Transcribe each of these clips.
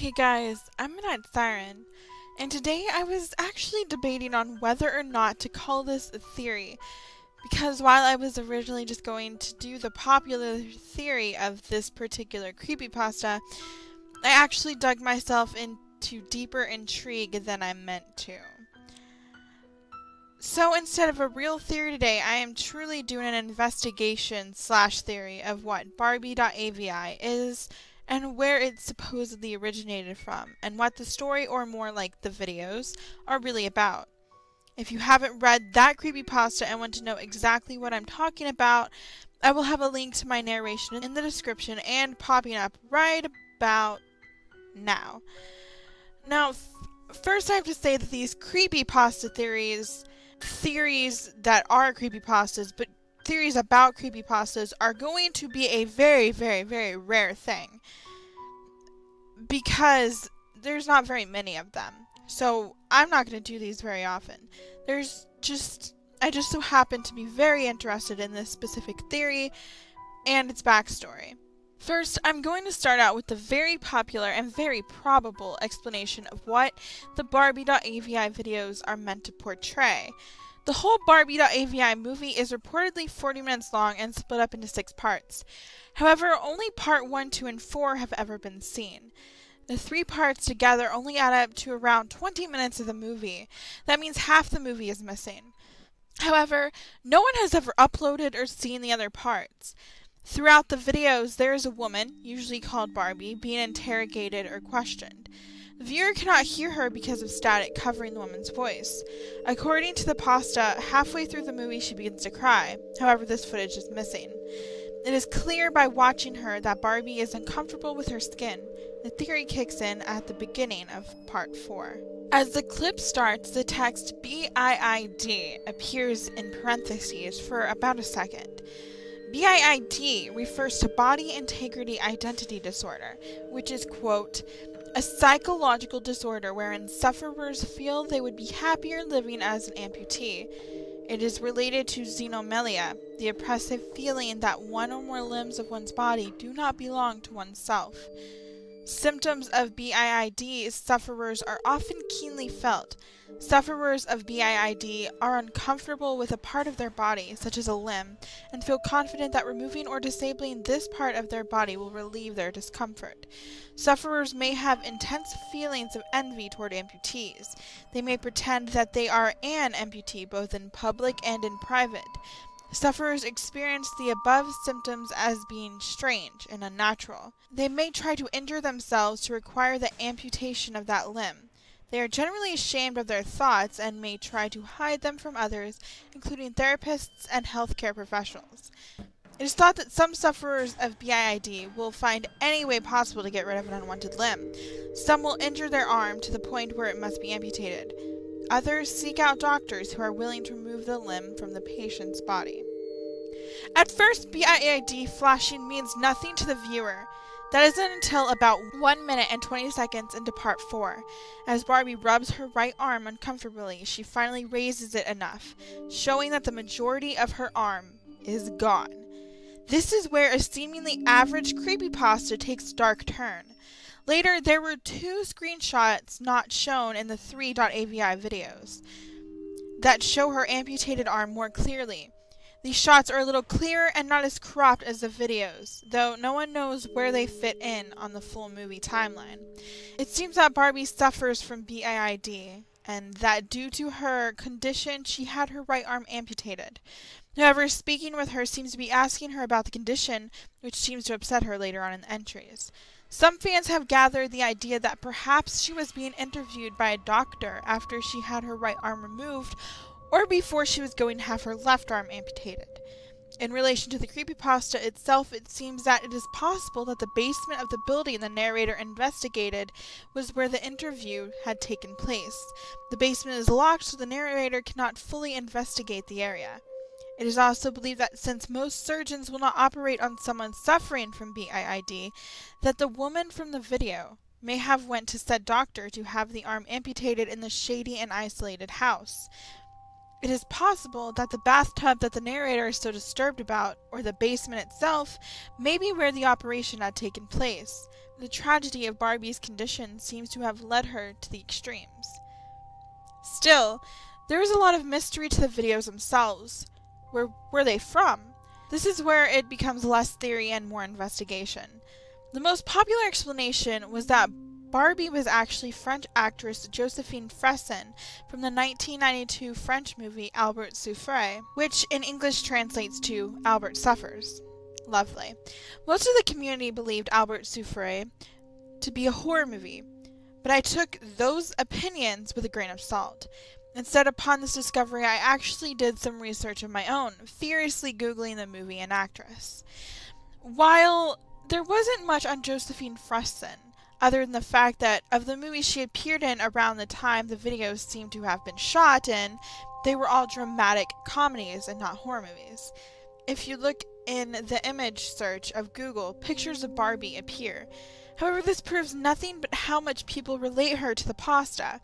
Hey guys, I'm Midnight Siren, and today I was actually debating on whether or not to call this a theory, because while I was originally just going to do the popular theory of this particular creepypasta, I actually dug myself into deeper intrigue than I meant to. So instead of a real theory today, I am truly doing an investigation / theory of what Barbie.avi is, and where it supposedly originated from, and what the story, or more like the videos, are really about. If you haven't read that creepypasta and want to know exactly what I'm talking about, I will have a link to my narration in the description and popping up right about now. Now, first I have to say that these creepypasta theories that are creepypastas, but theories about creepypastas are going to be a very, very, very rare thing, because there's not very many of them. So I'm not going to do these very often. I just so happen to be very interested in this specific theory and its backstory. First, I'm going to start out with the very popular and very probable explanation of what the Barbie.avi videos are meant to portray. The whole Barbie.avi movie is reportedly 40 minutes long and split up into 6 parts. However, only part 1, 2, and 4 have ever been seen. The 3 parts together only add up to around 20 minutes of the movie. That means half the movie is missing. However, no one has ever uploaded or seen the other parts. Throughout the videos, there is a woman, usually called Barbie, being interrogated or questioned. The viewer cannot hear her because of static covering the woman's voice. According to the pasta, halfway through the movie she begins to cry. However, this footage is missing. It is clear by watching her that Barbie is uncomfortable with her skin. The theory kicks in at the beginning of part 4. As the clip starts, the text BIID appears in parentheses for about a second. BIID refers to Body Integrity Identity Disorder, which is, quote, a psychological disorder wherein sufferers feel they would be happier living as an amputee. It is related to xenomelia, the oppressive feeling that one or more limbs of one's body do not belong to oneself. Symptoms of BIID sufferers are often keenly felt. Sufferers of BIID are uncomfortable with a part of their body, such as a limb, and feel confident that removing or disabling this part of their body will relieve their discomfort. Sufferers may have intense feelings of envy toward amputees. They may pretend that they are an amputee both in public and in private. Sufferers experience the above symptoms as being strange and unnatural. They may try to injure themselves to require the amputation of that limb. They are generally ashamed of their thoughts and may try to hide them from others, including therapists and healthcare professionals. It is thought that some sufferers of BIID will find any way possible to get rid of an unwanted limb. Some will injure their arm to the point where it must be amputated. Others seek out doctors who are willing to remove the limb from the patient's body. At first, BIID flashing means nothing to the viewer. That isn't until about 1 minute and 20 seconds into part 4. As Barbie rubs her right arm uncomfortably, she finally raises it enough, showing that the majority of her arm is gone. This is where a seemingly average creepypasta takes a dark turn. Later, there were 2 screenshots not shown in the 3.avi videos that show her amputated arm more clearly. These shots are a little clearer and not as cropped as the videos, though no one knows where they fit in on the full movie timeline. It seems that Barbie suffers from BIID, and that due to her condition, she had her right arm amputated. However, speaking with her seems to be asking her about the condition, which seems to upset her later on in the entries. Some fans have gathered the idea that perhaps she was being interviewed by a doctor after she had her right arm removed, or before she was going to have her left arm amputated. In relation to the creepypasta itself, it seems that it is possible that the basement of the building the narrator investigated was where the interview had taken place. The basement is locked, so the narrator cannot fully investigate the area. It is also believed that since most surgeons will not operate on someone suffering from BIID, that the woman from the video may have went to said doctor to have the arm amputated in the shady and isolated house. It is possible that the bathtub that the narrator is so disturbed about, or the basement itself, may be where the operation had taken place. The tragedy of Barbie's condition seems to have led her to the extremes. Still, there is a lot of mystery to the videos themselves. Where were they from? This is where it becomes less theory and more investigation. The most popular explanation was that Barbie was actually French actress Josephine Fresson from the 1992 French movie Albert Souffre, which in English translates to Albert Suffers. Lovely. Most of the community believed Albert Souffre to be a horror movie, but I took those opinions with a grain of salt. Instead, upon this discovery, I actually did some research of my own, furiously Googling the movie and actress. While there wasn't much on Josephine Fresson, other than the fact that of the movies she appeared in around the time the videos seemed to have been shot in, they were all dramatic comedies and not horror movies. If you look in the image search of Google, pictures of Barbie appear. However, this proves nothing but how much people relate her to the pasta.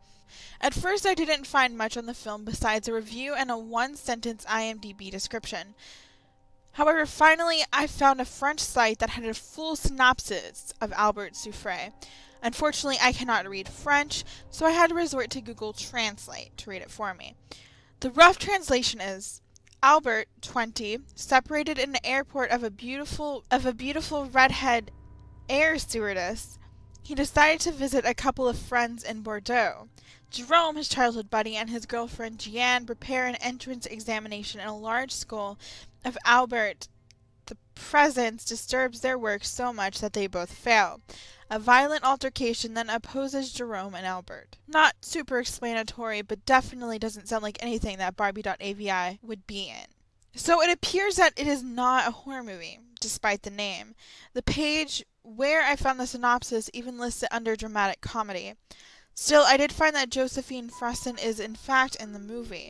At first, I didn't find much on the film besides a review and a one-sentence IMDb description. However, finally, I found a French site that had a full synopsis of Albert Souffre. Unfortunately, I cannot read French, so I had to resort to Google Translate to read it for me. The rough translation is, Albert, 20, separated in the airport of a beautiful redhead air stewardess. He decided to visit a couple of friends in Bordeaux. Jerome, his childhood buddy, and his girlfriend Jeanne prepare an entrance examination in a large school of Albert. The presence disturbs their work so much that they both fail. A violent altercation then opposes Jerome and Albert. Not super explanatory, but definitely doesn't sound like anything that Barbie.avi would be in. So it appears that it is not a horror movie, despite the name. The page where I found the synopsis even lists it under dramatic comedy. Still, I did find that Josephine Fresson is in fact in the movie.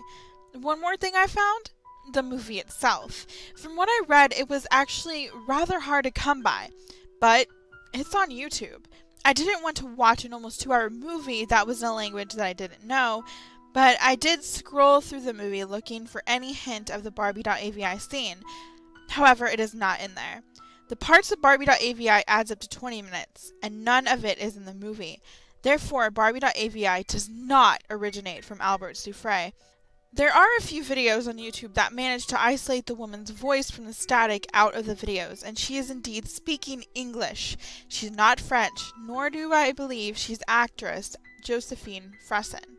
One more thing I found? The movie itself. From what I read, it was actually rather hard to come by, but it's on YouTube. I didn't want to watch an almost 2-hour movie that was in a language that I didn't know, but I did scroll through the movie looking for any hint of the Barbie.avi scene. However, it is not in there. The parts of Barbie.avi adds up to 20 minutes, and none of it is in the movie. Therefore, Barbie.avi does not originate from Albert Souffre. There are a few videos on YouTube that manage to isolate the woman's voice from the static out of the videos, and she is indeed speaking English. She's not French, nor do I believe she's actress Josephine Fresson.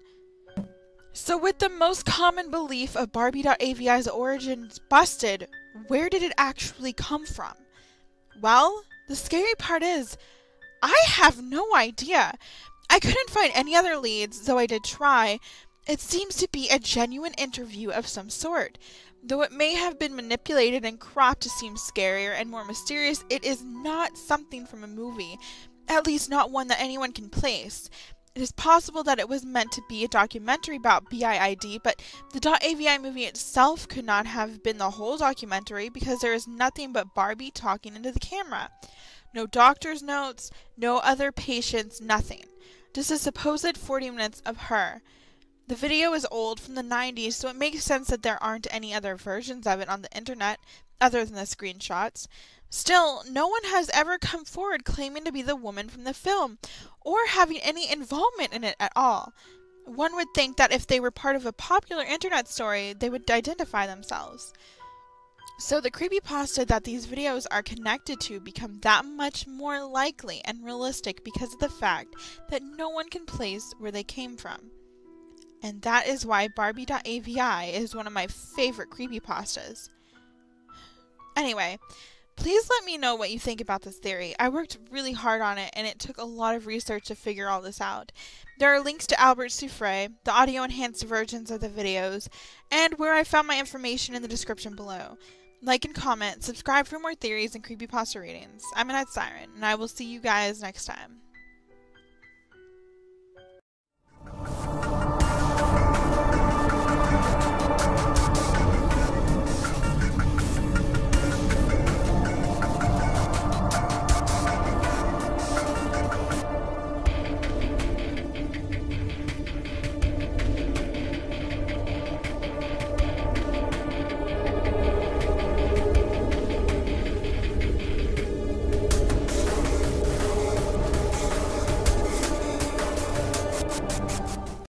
So with the most common belief of Barbie.avi's origins busted, where did it actually come from? Well, the scary part is, I have no idea. I couldn't find any other leads, though I did try. It seems to be a genuine interview of some sort. Though it may have been manipulated and cropped to seem scarier and more mysterious, it is not something from a movie, at least not one that anyone can place. It is possible that it was meant to be a documentary about BIID, but the .avi movie itself could not have been the whole documentary because there is nothing but Barbie talking into the camera. No doctor's notes, no other patients, nothing. Just a supposed 40 minutes of her. The video is old, from the 90s, so it makes sense that there aren't any other versions of it on the internet, other than the screenshots. Still, no one has ever come forward claiming to be the woman from the film, or having any involvement in it at all. One would think that if they were part of a popular internet story, they would identify themselves. So the creepypasta that these videos are connected to become that much more likely and realistic because of the fact that no one can place where they came from. And that is why Barbie.avi is one of my favorite creepypastas. Anyway, please let me know what you think about this theory. I worked really hard on it, and it took a lot of research to figure all this out. There are links to Albert Souffre, the audio-enhanced versions of the videos, and where I found my information in the description below. Like and comment, subscribe for more theories and creepypasta readings. I'm Annette Siren, and I will see you guys next time.